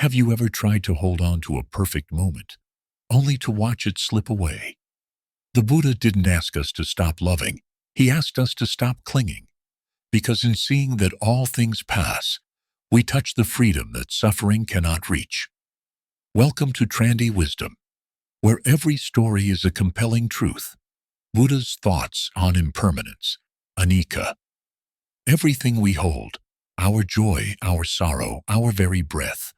Have you ever tried to hold on to a perfect moment, only to watch it slip away? The Buddha didn't ask us to stop loving. He asked us to stop clinging, because in seeing that all things pass, we touch the freedom that suffering cannot reach. Welcome to Trandy Wisdom, where every story is a compelling truth. Buddha's thoughts on impermanence, Anicca. Everything we hold, our joy, our sorrow, our very breath,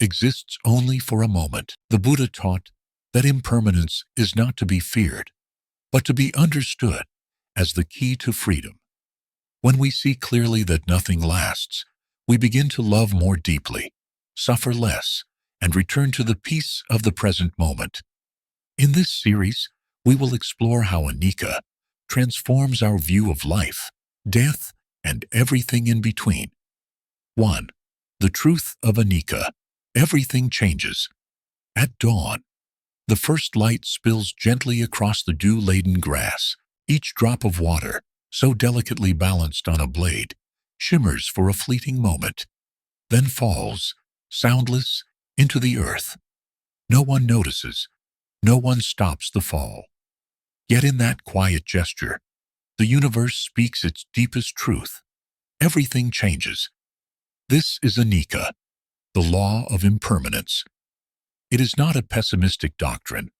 exists only for a moment. The Buddha taught that impermanence is not to be feared, but to be understood as the key to freedom. When we see clearly that nothing lasts, we begin to love more deeply, suffer less, and return to the peace of the present moment. In this series, we will explore how Anicca transforms our view of life, death, and everything in between. 1. The truth of Anicca. Everything changes. At dawn, the first light spills gently across the dew-laden grass. Each drop of water, so delicately balanced on a blade, shimmers for a fleeting moment, then falls, soundless, into the earth. No one notices. No one stops the fall. Yet in that quiet gesture, the universe speaks its deepest truth. Everything changes. This is Anicca, the law of impermanence. It is not a pessimistic doctrine,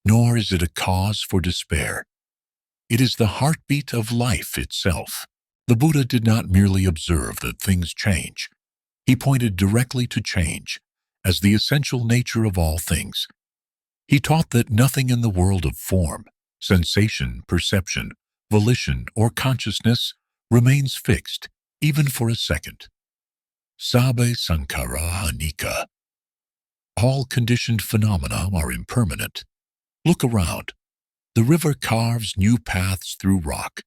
nor is it a cause for despair. It is the heartbeat of life itself. The Buddha did not merely observe that things change. He pointed directly to change as the essential nature of all things. He taught that nothing in the world of form, sensation, perception, volition, or consciousness remains fixed, even for a second. Sabbe sankhara anicca. All conditioned phenomena are impermanent. Look around. The river carves new paths through rock.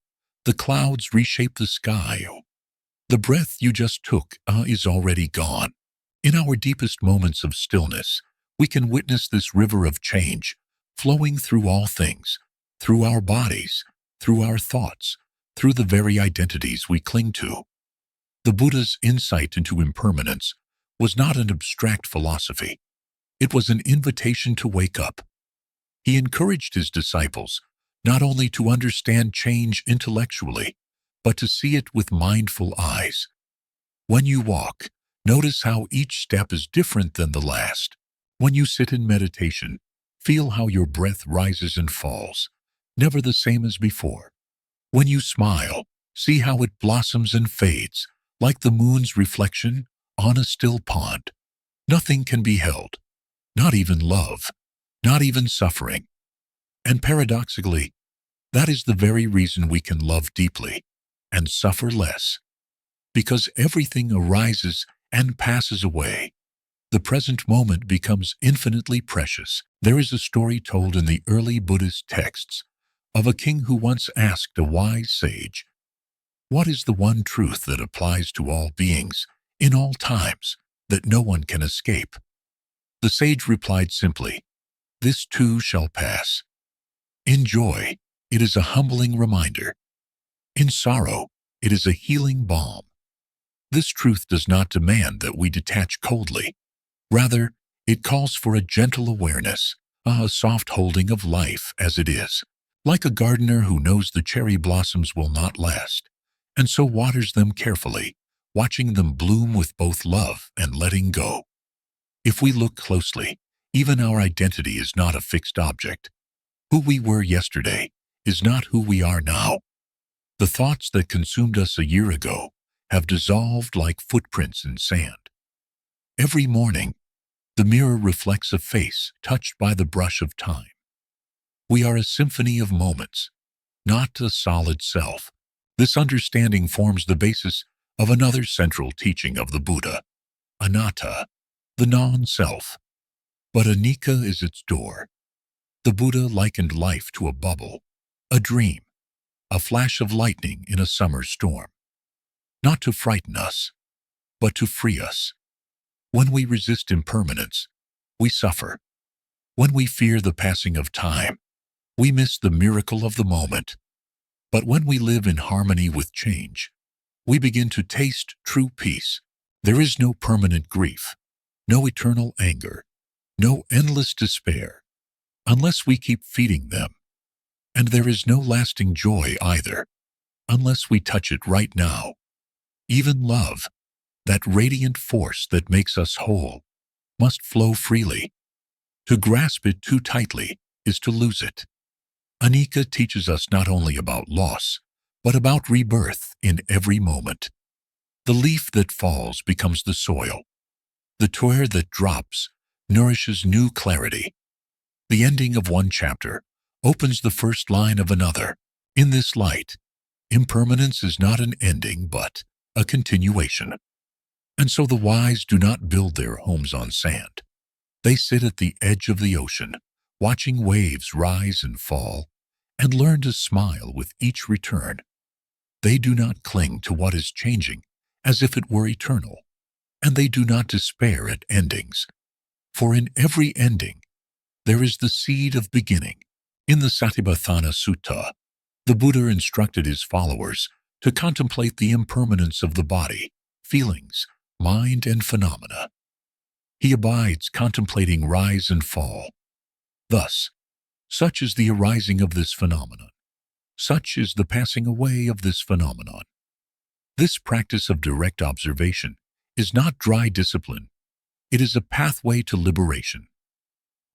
The clouds reshape the sky. The breath you just took is already gone. In our deepest moments of stillness, we can witness this river of change flowing through all things, through our bodies, through our thoughts, through the very identities we cling to. The Buddha's insight into impermanence was not an abstract philosophy. It was an invitation to wake up. He encouraged his disciples not only to understand change intellectually, but to see it with mindful eyes. When you walk, notice how each step is different than the last. When you sit in meditation, feel how your breath rises and falls, never the same as before. When you smile, see how it blossoms and fades, like the moon's reflection on a still pond. Nothing can be held, not even love, not even suffering. And paradoxically, that is the very reason we can love deeply and suffer less. Because everything arises and passes away, the present moment becomes infinitely precious. There is a story told in the early Buddhist texts of a king who once asked a wise sage, "What is the one truth that applies to all beings, in all times, that no one can escape?" The sage replied simply, "This too shall pass." In joy, it is a humbling reminder. In sorrow, it is a healing balm. This truth does not demand that we detach coldly. Rather, it calls for a gentle awareness, a soft holding of life as it is, like a gardener who knows the cherry blossoms will not last, and so waters them carefully, watching them bloom with both love and letting go. If we look closely, even our identity is not a fixed object. Who we were yesterday is not who we are now. The thoughts that consumed us a year ago have dissolved like footprints in sand. Every morning, the mirror reflects a face touched by the brush of time. We are a symphony of moments, not a solid self. This understanding forms the basis of another central teaching of the Buddha, anatta, the non-self. But Anicca is its door. The Buddha likened life to a bubble, a dream, a flash of lightning in a summer storm. Not to frighten us, but to free us. When we resist impermanence, we suffer. When we fear the passing of time, we miss the miracle of the moment. But when we live in harmony with change, we begin to taste true peace. There is no permanent grief, no eternal anger, no endless despair, unless we keep feeding them. And there is no lasting joy either, unless we touch it right now. Even love, that radiant force that makes us whole, must flow freely. To grasp it too tightly is to lose it. Anicca teaches us not only about loss, but about rebirth in every moment. The leaf that falls becomes the soil. The tear that drops nourishes new clarity. The ending of one chapter opens the first line of another. In this light, impermanence is not an ending, but a continuation. And so the wise do not build their homes on sand. They sit at the edge of the ocean, watching waves rise and fall, and learn to smile with each return. They do not cling to what is changing as if it were eternal, and they do not despair at endings. For in every ending, there is the seed of beginning. In the Satipatthana Sutta, the Buddha instructed his followers to contemplate the impermanence of the body, feelings, mind, and phenomena. He abides contemplating rise and fall. Thus, such is the arising of this phenomenon. Such is the passing away of this phenomenon. This practice of direct observation is not dry discipline. It is a pathway to liberation.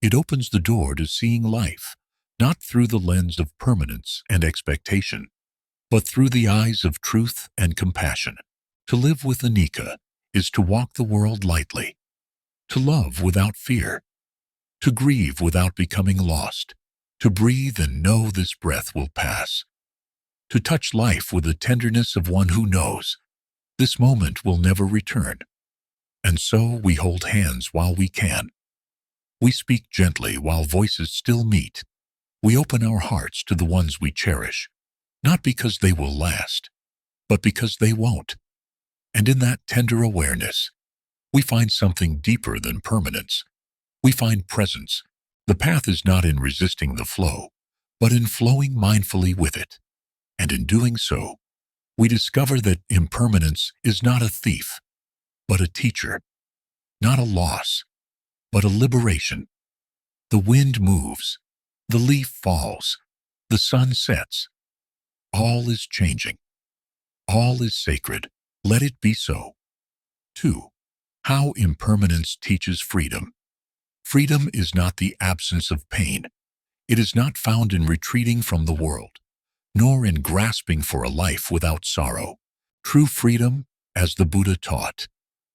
It opens the door to seeing life, not through the lens of permanence and expectation, but through the eyes of truth and compassion. To live with Anicca is to walk the world lightly, to love without fear, to grieve without becoming lost, to breathe and know this breath will pass, to touch life with the tenderness of one who knows this moment will never return. And so we hold hands while we can. We speak gently while voices still meet. We open our hearts to the ones we cherish, not because they will last, but because they won't. And in that tender awareness, we find something deeper than permanence. We find presence. The path is not in resisting the flow, but in flowing mindfully with it. And in doing so, we discover that impermanence is not a thief, but a teacher, not a loss, but a liberation. The wind moves, the leaf falls, the sun sets. All is changing. All is sacred. Let it be so. 2. How impermanence teaches freedom. Freedom is not the absence of pain. It is not found in retreating from the world, nor in grasping for a life without sorrow. True freedom, as the Buddha taught,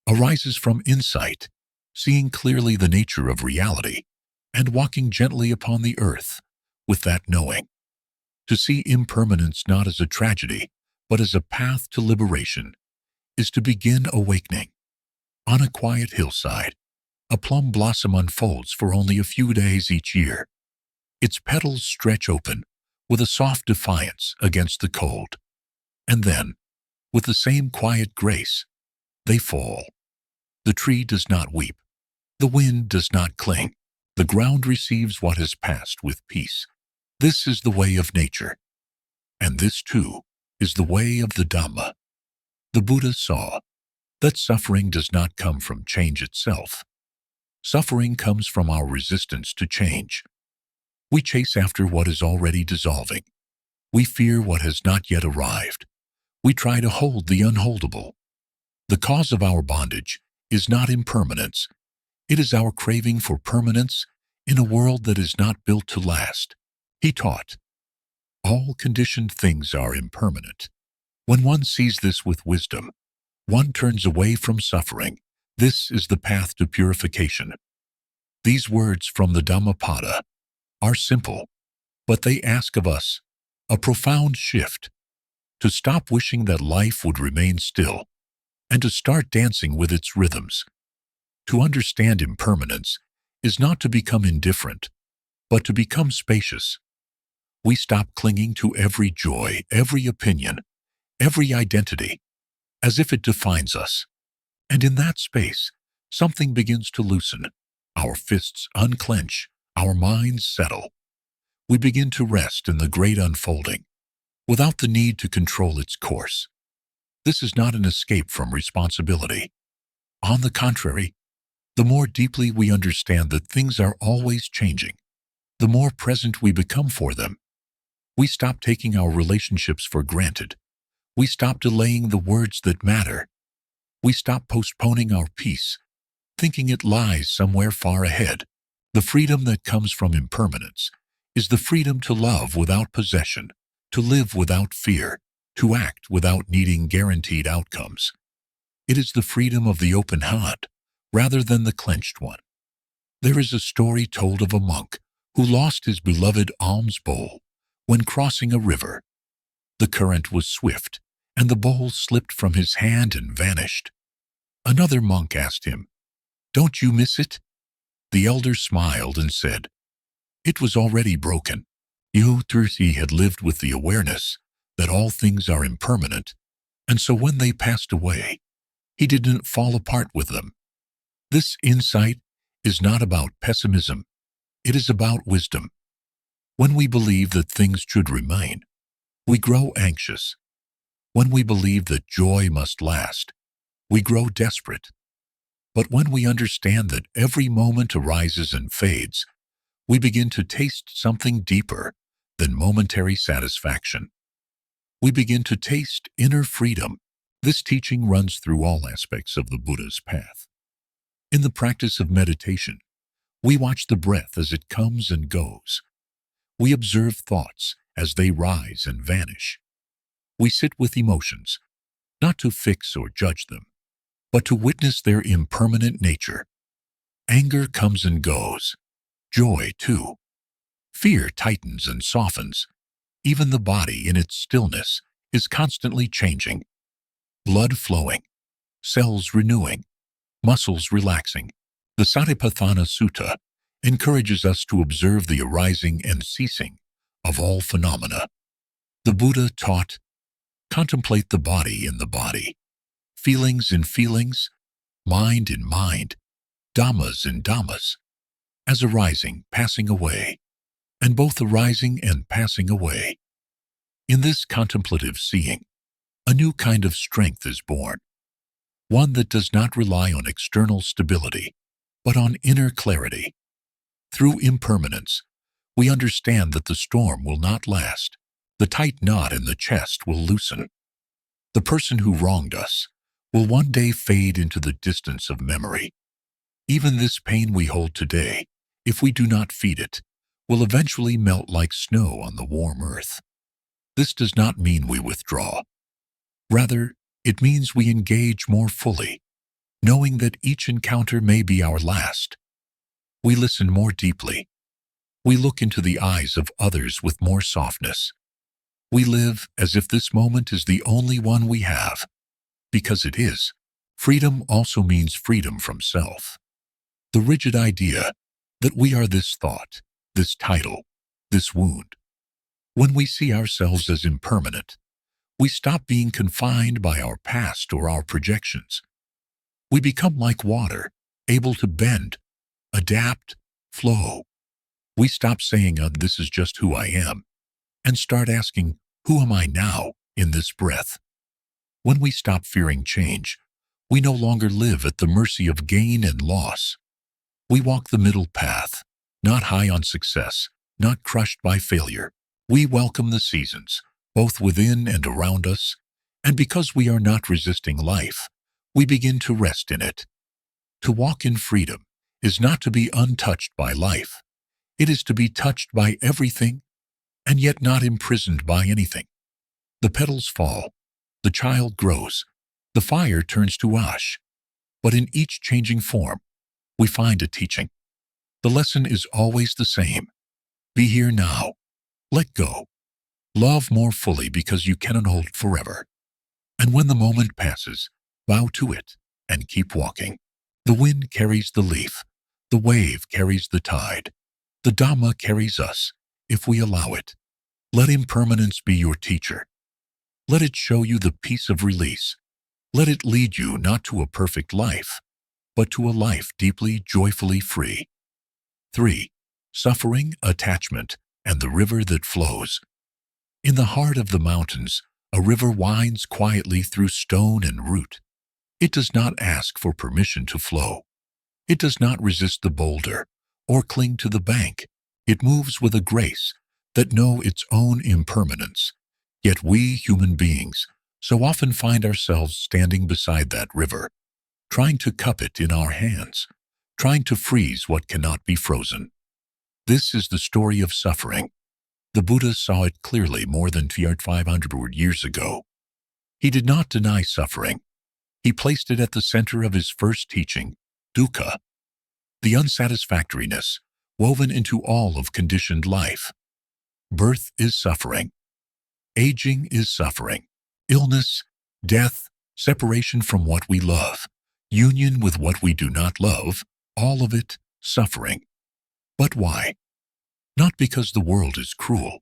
arises from insight, seeing clearly the nature of reality, and walking gently upon the earth with that knowing. To see impermanence not as a tragedy, but as a path to liberation, is to begin awakening. On a quiet hillside, a plum blossom unfolds for only a few days each year. Its petals stretch open with a soft defiance against the cold. And then, with the same quiet grace, they fall. The tree does not weep. The wind does not cling. The ground receives what has passed with peace. This is the way of nature. And this, too, is the way of the Dhamma. The Buddha saw that suffering does not come from change itself. Suffering comes from our resistance to change. We chase after what is already dissolving. We fear what has not yet arrived. We try to hold the unholdable. The cause of our bondage is not impermanence. It is our craving for permanence in a world that is not built to last. He taught, all conditioned things are impermanent. When one sees this with wisdom, one turns away from suffering. This is the path to purification. These words from the Dhammapada are simple, but they ask of us a profound shift, to stop wishing that life would remain still and to start dancing with its rhythms. To understand impermanence is not to become indifferent, but to become spacious. We stop clinging to every joy, every opinion, every identity, as if it defines us. And in that space, something begins to loosen. Our fists unclench, our minds settle. We begin to rest in the great unfolding, without the need to control its course. This is not an escape from responsibility. On the contrary, The more deeply we understand that things are always changing, the more present we become for them. We stop taking our relationships for granted. We stop delaying the words that matter. We stop postponing our peace, thinking it lies somewhere far ahead. The freedom that comes from impermanence is the freedom to love without possession, to live without fear, to act without needing guaranteed outcomes. It is the freedom of the open hand, rather than the clenched one. There is a story told of a monk who lost his beloved alms bowl when crossing a river. The current was swift, and the bowl slipped from his hand and vanished. Another monk asked him, "Don't you miss it?" The elder smiled and said, "It was already broken." He had lived with the awareness that all things are impermanent, and so when they passed away, he didn't fall apart with them. This insight is not about pessimism, it is about wisdom. When we believe that things should remain, we grow anxious. When we believe that joy must last, we grow desperate. But when we understand that every moment arises and fades, we begin to taste something deeper than momentary satisfaction. We begin to taste inner freedom. This teaching runs through all aspects of the Buddha's path. In the practice of meditation, we watch the breath as it comes and goes. We observe thoughts as they rise and vanish. We sit with emotions, not to fix or judge them, but to witness their impermanent nature. Anger comes and goes. Joy, too. Fear tightens and softens. Even the body in its stillness is constantly changing. Blood flowing, cells renewing, muscles relaxing. The Satipatthana Sutta encourages us to observe the arising and ceasing of all phenomena. The Buddha taught, contemplate the body in the body, feelings in feelings, mind in mind, dhammas in dhammas, as arising, passing away, and both arising and passing away. In this contemplative seeing, a new kind of strength is born, one that does not rely on external stability, but on inner clarity. Through impermanence, we understand that the storm will not last. The tight knot in the chest will loosen. The person who wronged us will one day fade into the distance of memory. Even this pain we hold today, if we do not feed it, will eventually melt like snow on the warm earth. This does not mean we withdraw. Rather, it means we engage more fully, knowing that each encounter may be our last. We listen more deeply. We look into the eyes of others with more softness. We live as if this moment is the only one we have, because it is. Freedom also means freedom from self. The rigid idea that we are this thought, this title, this wound. When we see ourselves as impermanent, we stop being confined by our past or our projections. We become like water, able to bend, adapt, flow. We stop saying, this is just who I am, and start asking, who am I now in this breath? When we stop fearing change, we no longer live at the mercy of gain and loss. We walk the middle path, not high on success, not crushed by failure. We welcome the seasons, both within and around us, and because we are not resisting life, we begin to rest in it. To walk in freedom is not to be untouched by life. It is to be touched by everything, and yet not imprisoned by anything. The petals fall, the child grows, the fire turns to ash, but in each changing form, we find a teaching. The lesson is always the same. Be here now. Let go. Love more fully because you cannot hold forever. And when the moment passes, bow to it and keep walking. The wind carries the leaf. The wave carries the tide. The Dhamma carries us, if we allow it. Let impermanence be your teacher. Let it show you the peace of release. Let it lead you not to a perfect life, but to a life deeply, joyfully free. 3. Suffering, attachment, and the river that flows. In the heart of the mountains, a river winds quietly through stone and root. It does not ask for permission to flow. It does not resist the boulder or cling to the bank. It moves with a grace that know its own impermanence. Yet we human beings so often find ourselves standing beside that river, trying to cup it in our hands, trying to freeze what cannot be frozen. This is the story of suffering. The Buddha saw it clearly more than 500 years ago. He did not deny suffering. He placed it at the center of his first teaching, dukkha, the unsatisfactoriness woven into all of conditioned life. Birth is suffering. Aging is suffering. Illness, death, separation from what we love, union with what we do not love, all of it suffering. But why? Not because the world is cruel,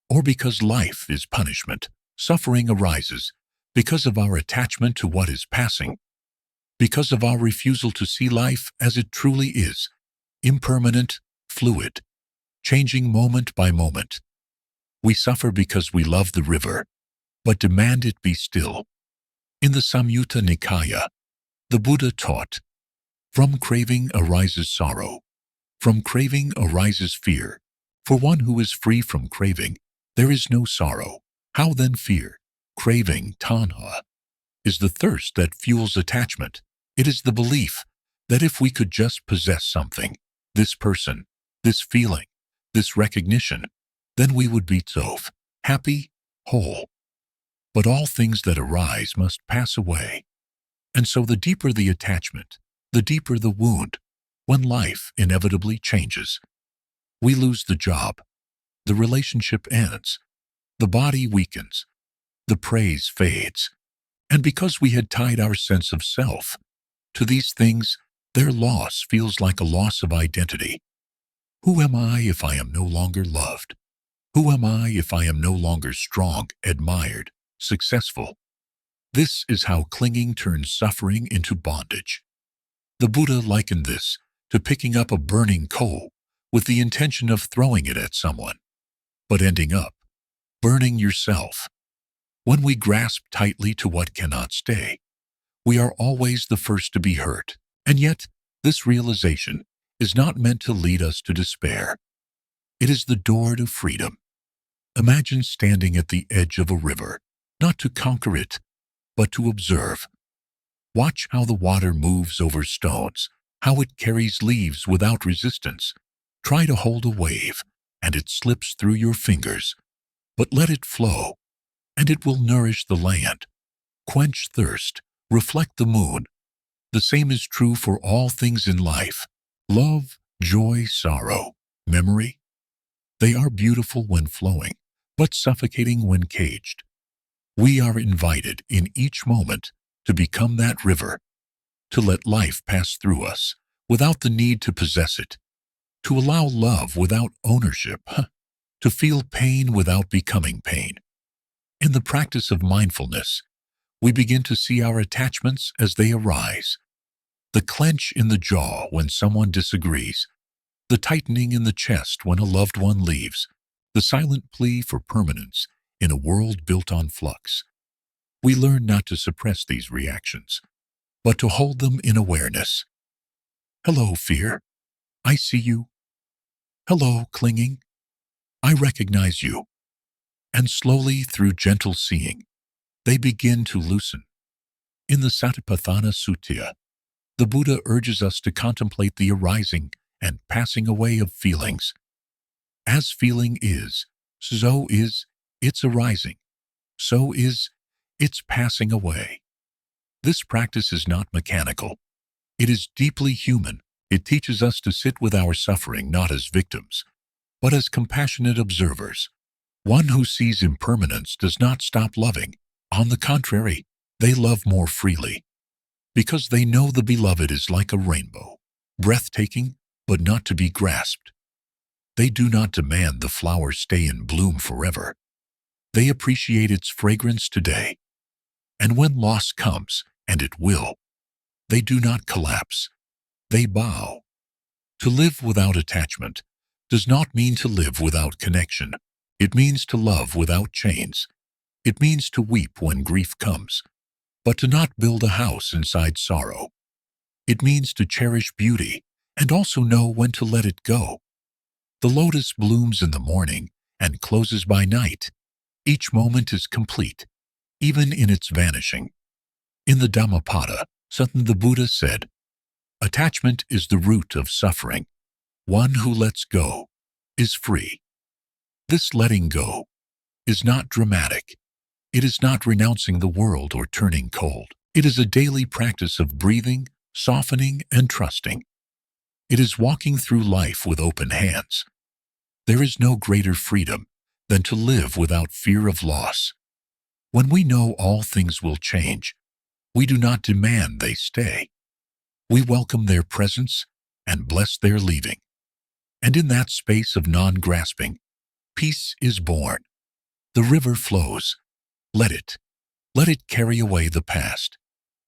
or because life is punishment. Suffering arises because of our attachment to what is passing, because of our refusal to see life as it truly is, impermanent, fluid, changing moment by moment. We suffer because we love the river, but demand it be still. In the Samyutta Nikaya, the Buddha taught, from craving arises sorrow, from craving arises fear. For one who is free from craving, there is no sorrow. How then fear? Craving, tanha, is the thirst that fuels attachment. It is the belief that if we could just possess something, this person, this feeling, this recognition, then we would be tov, happy, whole. But all things that arise must pass away. And so the deeper the attachment, the deeper the wound, when life inevitably changes. We lose the job, the relationship ends, the body weakens, the praise fades. And because we had tied our sense of self to these things, their loss feels like a loss of identity. Who am I if I am no longer loved? Who am I if I am no longer strong, admired, successful? This is how clinging turns suffering into bondage. The Buddha likened this to picking up a burning coal with the intention of throwing it at someone, but ending up burning yourself. When we grasp tightly to what cannot stay, we are always the first to be hurt. And yet, this realization is not meant to lead us to despair. It is the door to freedom. Imagine standing at the edge of a river, not to conquer it, but to observe. Watch how the water moves over stones, how it carries leaves without resistance. Try to hold a wave, and it slips through your fingers. But let it flow, and it will nourish the land, quench thirst, reflect the moon. The same is true for all things in life. Love, joy, sorrow, memory. They are beautiful when flowing, but suffocating when caged. We are invited in each moment to become that river, to let life pass through us without the need to possess it, to allow love without ownership, to feel pain without becoming pain. In the practice of mindfulness, we begin to see our attachments as they arise. The clench in the jaw when someone disagrees, the tightening in the chest when a loved one leaves, the silent plea for permanence in a world built on flux. We learn not to suppress these reactions, but to hold them in awareness. Hello, fear. I see you. Hello, clinging. I recognize you. And slowly, through gentle seeing, they begin to loosen. In the Satipatthana Sutta, the Buddha urges us to contemplate the arising and passing away of feelings. As feeling is, so is its arising, so is its passing away. This practice is not mechanical. It is deeply human. It teaches us to sit with our suffering not as victims, but as compassionate observers. One who sees impermanence does not stop loving. On the contrary, they love more freely, because they know the beloved is like a rainbow, breathtaking, but not to be grasped. They do not demand the flower stay in bloom forever. They appreciate its fragrance today. And when loss comes, and it will, they do not collapse. They bow. To live without attachment does not mean to live without connection. It means to love without chains. It means to weep when grief comes, but to not build a house inside sorrow. It means to cherish beauty and also know when to let it go. The lotus blooms in the morning and closes by night. Each moment is complete, even in its vanishing. In the Dhammapada, the Buddha said, "Attachment is the root of suffering. One who lets go is free." This letting go is not dramatic. It is not renouncing the world or turning cold. It is a daily practice of breathing, softening, and trusting. It is walking through life with open hands. There is no greater freedom than to live without fear of loss. When we know all things will change, we do not demand they stay. We welcome their presence and bless their leaving. And in that space of non-grasping, peace is born. The river flows. Let it. Let it carry away the past.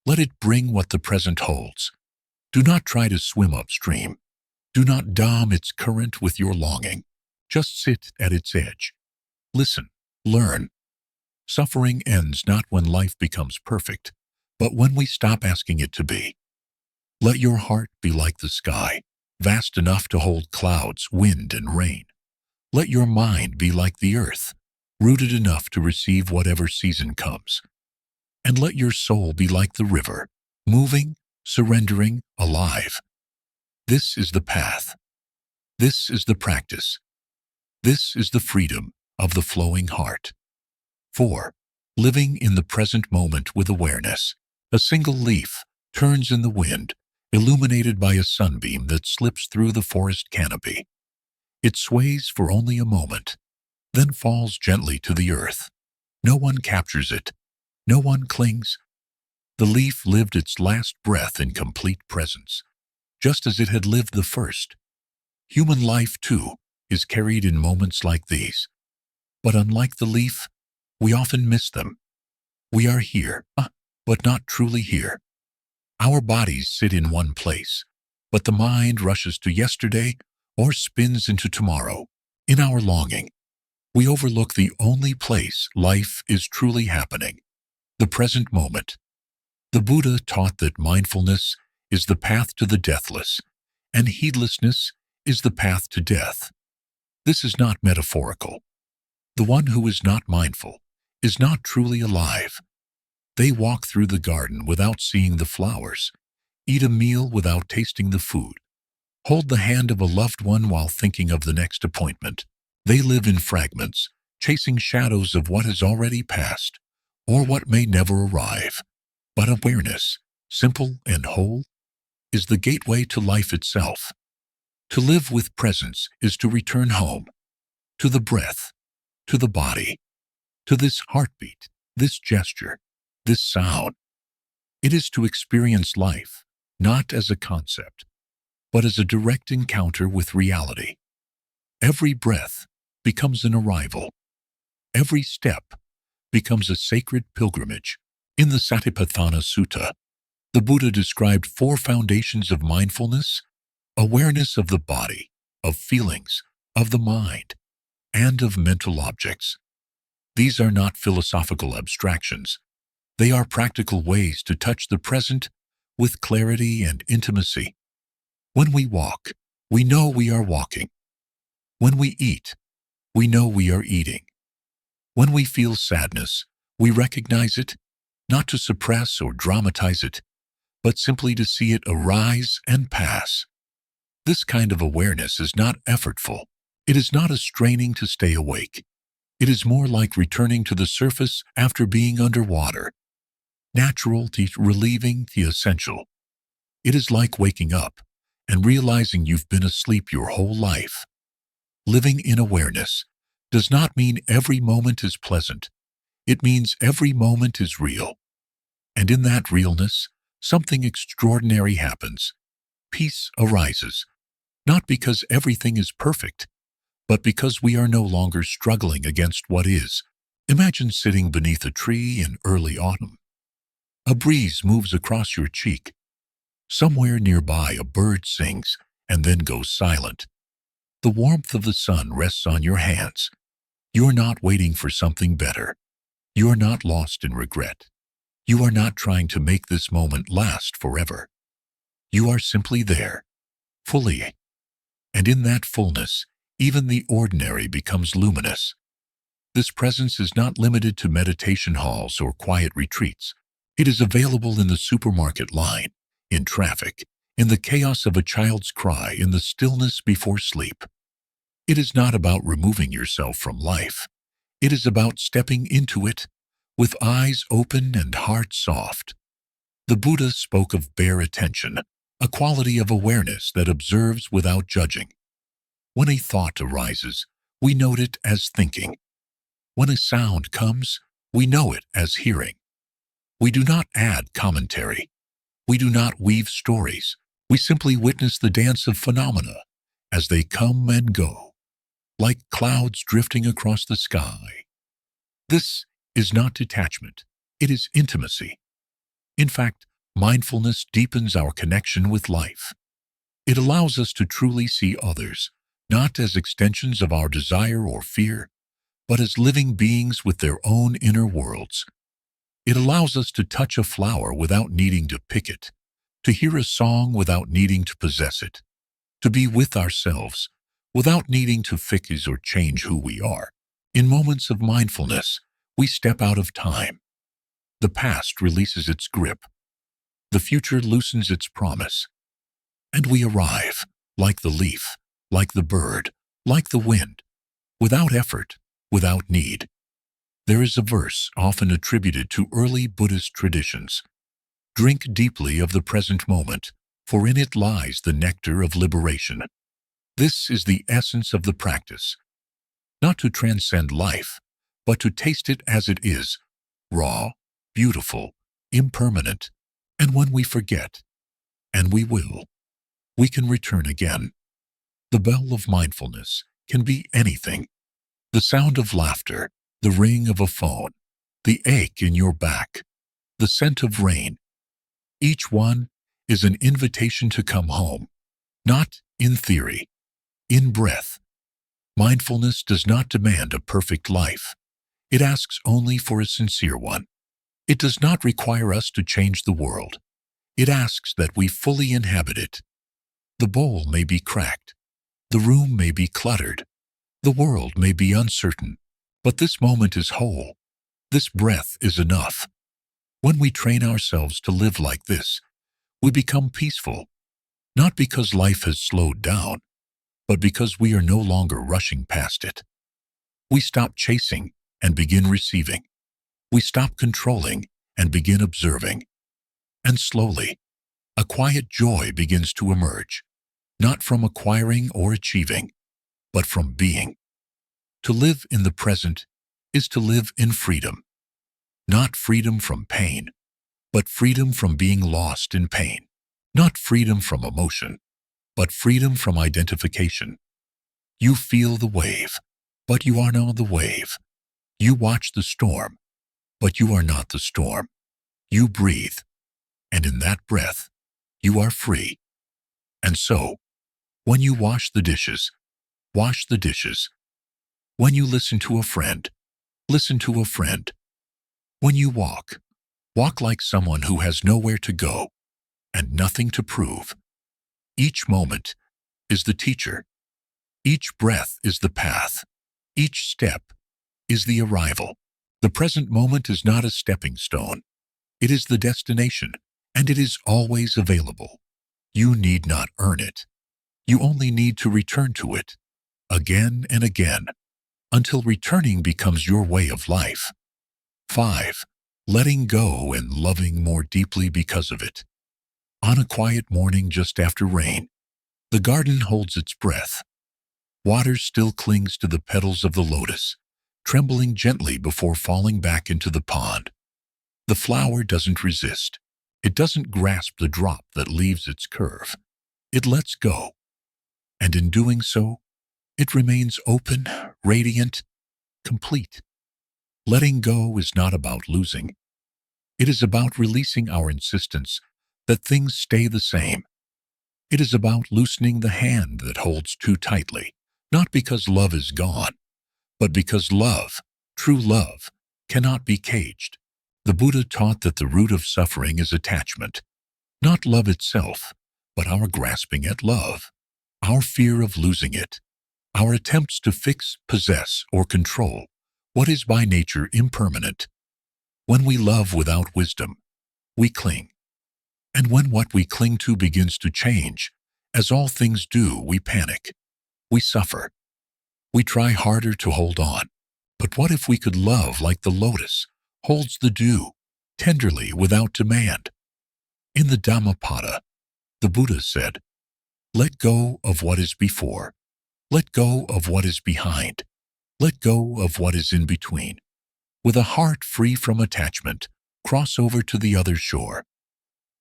Let it bring what the present holds. Do not try to swim upstream. Do not dam its current with your longing. Just sit at its edge. Listen. Learn. Suffering ends not when life becomes perfect, but when we stop asking it to be. Let your heart be like the sky, vast enough to hold clouds, wind, and rain. Let your mind be like the earth, rooted enough to receive whatever season comes. And let your soul be like the river, moving, surrendering, alive. This is the path. This is the practice. This is the freedom of the flowing heart. 4. Living in the present moment with awareness. A single leaf turns in the wind, illuminated by a sunbeam that slips through the forest canopy. It sways for only a moment, then falls gently to the earth. No one captures it. No one clings. The leaf lived its last breath in complete presence, just as it had lived the first. Human life, too, is carried in moments like these. But unlike the leaf, we often miss them. We are here, but not truly here. Our bodies sit in one place, but the mind rushes to yesterday or spins into tomorrow. In our longing, we overlook the only place life is truly happening, the present moment. The Buddha taught that mindfulness is the path to the deathless, and heedlessness is the path to death. This is not metaphorical. The one who is not mindful is not truly alive. They walk through the garden without seeing the flowers, eat a meal without tasting the food, hold the hand of a loved one while thinking of the next appointment. They live in fragments, chasing shadows of what has already passed, or what may never arrive. But awareness, simple and whole, is the gateway to life itself. To live with presence is to return home, to the breath, to the body, to this heartbeat, this gesture, this sound. It is to experience life, not as a concept, but as a direct encounter with reality. Every breath becomes an arrival. Every step becomes a sacred pilgrimage. In the Satipatthana Sutta, the Buddha described 4 foundations of mindfulness: awareness of the body, of feelings, of the mind, and of mental objects. These are not philosophical abstractions. They are practical ways to touch the present with clarity and intimacy. When we walk, we know we are walking. When we eat, we know we are eating. When we feel sadness, we recognize it, not to suppress or dramatize it, but simply to see it arise and pass. This kind of awareness is not effortful. It is not a straining to stay awake. It is more like returning to the surface after being underwater. Natural to relieving the essential. It is like waking up and realizing you've been asleep your whole life. Living in awareness does not mean every moment is pleasant. It means every moment is real. And in that realness, something extraordinary happens. Peace arises, not because everything is perfect, but because we are no longer struggling against what is. Imagine sitting beneath a tree in early autumn. A breeze moves across your cheek. Somewhere nearby a bird sings and then goes silent. The warmth of the sun rests on your hands. You are not waiting for something better. You are not lost in regret. You are not trying to make this moment last forever. You are simply there, fully. And in that fullness, even the ordinary becomes luminous. This presence is not limited to meditation halls or quiet retreats. It is available in the supermarket line, in traffic, in the chaos of a child's cry, in the stillness before sleep. It is not about removing yourself from life. It is about stepping into it with eyes open and heart soft. The Buddha spoke of bare attention, a quality of awareness that observes without judging. When a thought arises, we note it as thinking. When a sound comes, we know it as hearing. We do not add commentary. We do not weave stories. We simply witness the dance of phenomena as they come and go, like clouds drifting across the sky. This is not detachment. It is intimacy. In fact, mindfulness deepens our connection with life. It allows us to truly see others, not as extensions of our desire or fear, but as living beings with their own inner worlds. It allows us to touch a flower without needing to pick it, to hear a song without needing to possess it, to be with ourselves without needing to fix or change who we are. In moments of mindfulness, we step out of time. The past releases its grip. The future loosens its promise. And we arrive, like the leaf, like the bird, like the wind, without effort, without need. There is a verse often attributed to early Buddhist traditions. Drink deeply of the present moment, for in it lies the nectar of liberation. This is the essence of the practice. Not to transcend life, but to taste it as it is, raw, beautiful, impermanent. And when we forget, and we will, we can return again. The bell of mindfulness can be anything. The sound of laughter, the ring of a phone, the ache in your back, the scent of rain. Each one is an invitation to come home, not in theory, in breath. Mindfulness does not demand a perfect life. It asks only for a sincere one. It does not require us to change the world. It asks that we fully inhabit it. The bowl may be cracked. The room may be cluttered. The world may be uncertain. But this moment is whole. This breath is enough. When we train ourselves to live like this, we become peaceful, not because life has slowed down, but because we are no longer rushing past it. We stop chasing and begin receiving. We stop controlling and begin observing. And slowly, a quiet joy begins to emerge, not from acquiring or achieving, but from being. To live in the present is to live in freedom. Not freedom from pain, but freedom from being lost in pain. Not freedom from emotion, but freedom from identification. You feel the wave, but you are not the wave. You watch the storm, but you are not the storm. You breathe, and in that breath, you are free. And so, when you wash the dishes, wash the dishes. When you listen to a friend, listen to a friend. When you walk, walk like someone who has nowhere to go and nothing to prove. Each moment is the teacher. Each breath is the path. Each step is the arrival. The present moment is not a stepping stone. It is the destination, and it is always available. You need not earn it. You only need to return to it, again and again, until returning becomes your way of life. 5. Letting go and loving more deeply because of it. On a quiet morning just after rain, the garden holds its breath. Water still clings to the petals of the lotus, trembling gently before falling back into the pond. The flower doesn't resist. It doesn't grasp the drop that leaves its curve. It lets go. And in doing so, it remains open, radiant, complete. Letting go is not about losing. It is about releasing our insistence that things stay the same. It is about loosening the hand that holds too tightly, not because love is gone, but because love, true love, cannot be caged. The Buddha taught that the root of suffering is attachment, not love itself, but our grasping at love, our fear of losing it, our attempts to fix, possess, or control what is by nature impermanent. When we love without wisdom, we cling. And when what we cling to begins to change, as all things do, we panic. We suffer. We try harder to hold on. But what if we could love like the lotus holds the dew, tenderly without demand? In the Dhammapada, the Buddha said, "Let go of what is before. Let go of what is behind. Let go of what is in between. With a heart free from attachment, cross over to the other shore."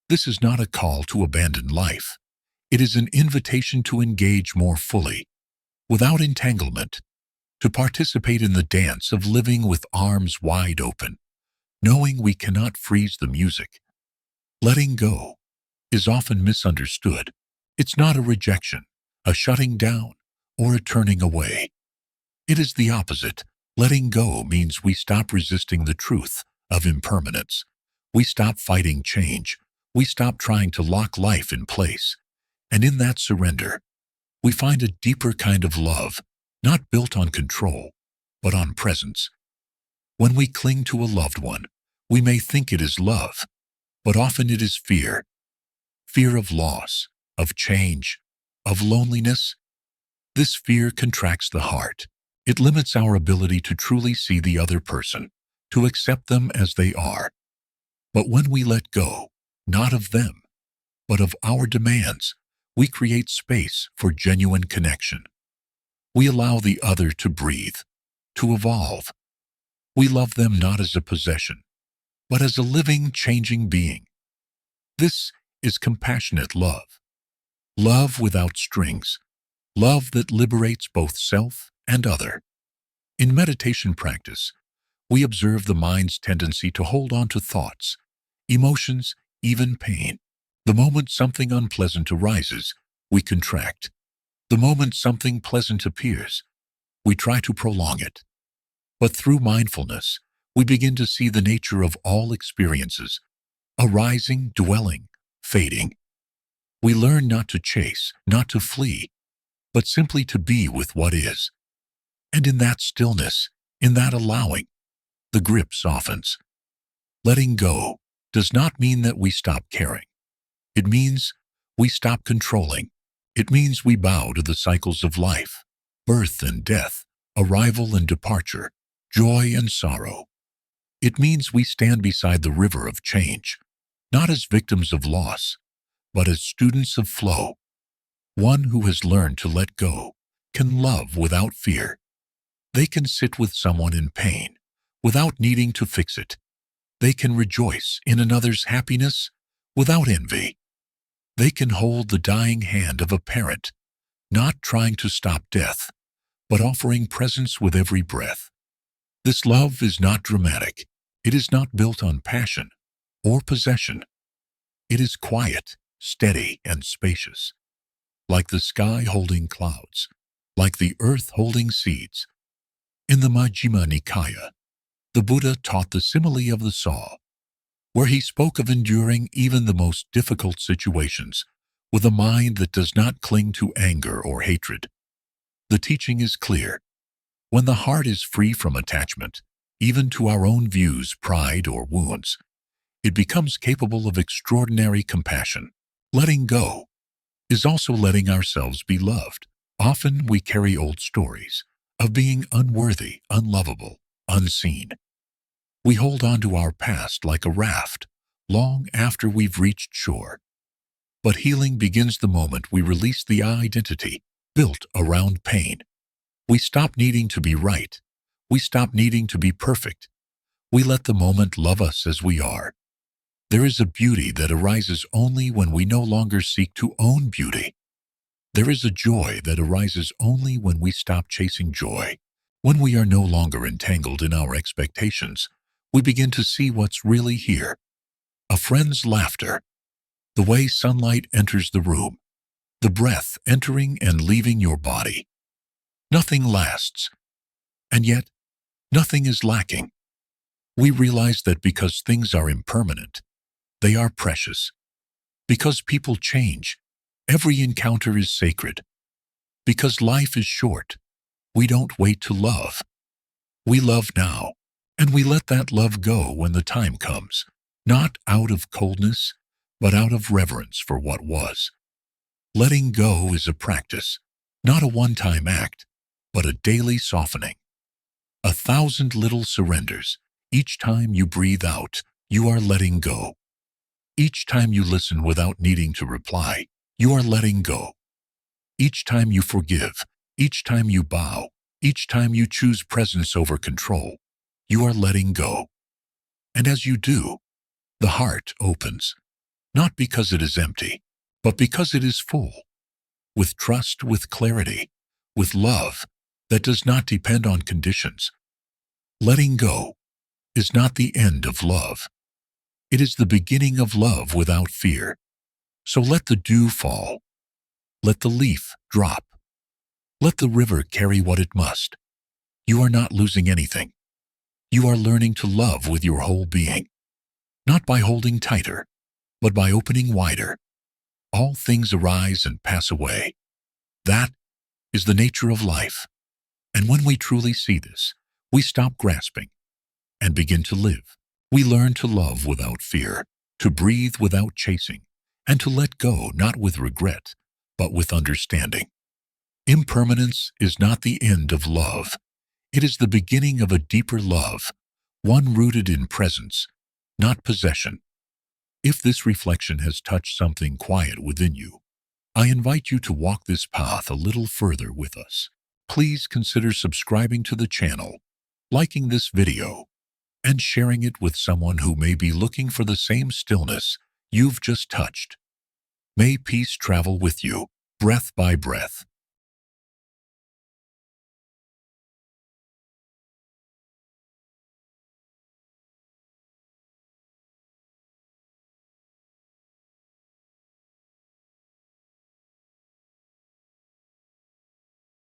This is not a call to abandon life. It is an invitation to engage more fully, without entanglement, to participate in the dance of living with arms wide open, knowing we cannot freeze the music. Letting go is often misunderstood. It's not a rejection, a shutting down, or a turning away. It is the opposite. Letting go means we stop resisting the truth of impermanence. We stop fighting change. We stop trying to lock life in place. And in that surrender, we find a deeper kind of love, not built on control, but on presence. When we cling to a loved one, we may think it is love, but often it is fear. Fear of loss, of change, of loneliness. This fear contracts the heart. It limits our ability to truly see the other person, to accept them as they are. But when we let go, not of them, but of our demands, we create space for genuine connection. We allow the other to breathe, to evolve. We love them not as a possession, but as a living, changing being. This is compassionate love. Love without strings. Love that liberates both self and other. In meditation practice, we observe the mind's tendency to hold on to thoughts, emotions, even pain. The moment something unpleasant arises, we contract. The moment something pleasant appears, we try to prolong it. But through mindfulness, we begin to see the nature of all experiences, arising, dwelling, fading. We learn not to chase, not to flee, but simply to be with what is. And in that stillness, in that allowing, the grip softens. Letting go does not mean that we stop caring. It means we stop controlling. It means we bow to the cycles of life, birth and death, arrival and departure, joy and sorrow. It means we stand beside the river of change, not as victims of loss, but as students of flow. One who has learned to let go can love without fear. They can sit with someone in pain without needing to fix it. They can rejoice in another's happiness without envy. They can hold the dying hand of a parent, not trying to stop death, but offering presence with every breath. This love is not dramatic. It is not built on passion or possession. It is quiet, steady, and spacious. Like the sky holding clouds, like the earth holding seeds. In the Majjhima Nikaya, the Buddha taught the simile of the saw, where he spoke of enduring even the most difficult situations with a mind that does not cling to anger or hatred. The teaching is clear. When the heart is free from attachment, even to our own views, pride, or wounds, it becomes capable of extraordinary compassion. Letting go is also letting ourselves be loved. Often we carry old stories of being unworthy, unlovable, unseen. We hold on to our past like a raft, long after we've reached shore. But healing begins the moment we release the identity built around pain. We stop needing to be right. We stop needing to be perfect. We let the moment love us as we are. There is a beauty that arises only when we no longer seek to own beauty. There is a joy that arises only when we stop chasing joy. When we are no longer entangled in our expectations, we begin to see what's really here. A friend's laughter, the way sunlight enters the room, the breath entering and leaving your body. Nothing lasts, and yet nothing is lacking. We realize that because things are impermanent, they are precious. Because people change, Every encounter is sacred. Because life is short, we don't wait to love. We love now, and we let that love go when the time comes, not out of coldness, but out of reverence for what was. Letting go is a practice, not a one-time act, but a daily softening. 1,000 little surrenders. Each time you breathe out, you are letting go. Each time you listen without needing to reply, you are letting go. Each time you forgive, each time you bow, each time you choose presence over control, you are letting go. And as you do, the heart opens, not because it is empty, but because it is full, with trust, with clarity, with love that does not depend on conditions. Letting go is not the end of love. It is the beginning of love without fear. So let the dew fall. Let the leaf drop. Let the river carry what it must. You are not losing anything. You are learning to love with your whole being, not by holding tighter, but by opening wider. All things arise and pass away. That is the nature of life. And when we truly see this, we stop grasping and begin to live. We learn to love without fear, to breathe without chasing, and to let go not with regret, but with understanding. Impermanence is not the end of love. It is the beginning of a deeper love, one rooted in presence, not possession. If this reflection has touched something quiet within you, I invite you to walk this path a little further with us. Please consider subscribing to the channel, liking this video, and sharing it with someone who may be looking for the same stillness you've just touched. May peace travel with you, breath by breath.